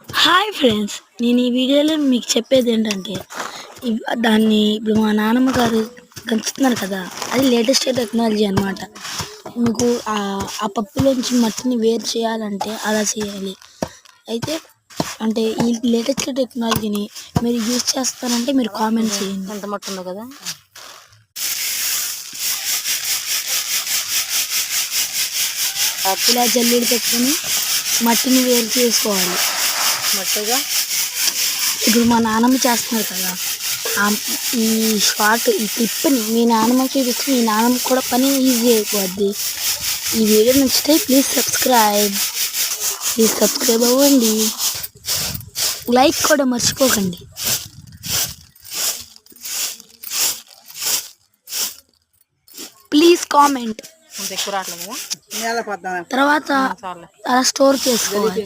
Hi friends, నేను ఈ వీడియోలో మీకు చెప్పేది ఏంటంటే దాన్ని ఇప్పుడు మా నాన్నమ్మ గారు దంచుతున్నారు కదా, అది లేటెస్ట్ టెక్నాలజీ అనమాట. మీకు ఆ పప్పులోంచి మట్టిని వేరు చేయాలంటే అలా చేయాలి. అయితే అంటే ఈ లేటెస్ట్ టెక్నాలజీని మీరు యూజ్ చేస్తారంటే మీరు కామెంట్ చేయండి. ఎంత మట్టి ఉందో కదా, ఇలా జల్లెడ పెట్టుకొని మట్టిని వేరు చేసుకోవాలి. మట్టిగా ఇప్పుడు మా నాన్నమ్మ చేస్తున్నారు కదా, ఈ ఈ క్లిప్ని మీ నాన్నమ్మ చూపిస్తే మీ నాన్నమ్మ కూడా పని ఈజీ అయిపోద్ది. ఈ వీడియో నచ్చితే ప్లీజ్ సబ్స్క్రైబ్ అవ్వండి, లైక్ కూడా మర్చిపోకండి. Please comment. ఎక్కువ రావట్లేదు కదా, తర్వాత అలా స్టోర్ చేసుకోవాలి.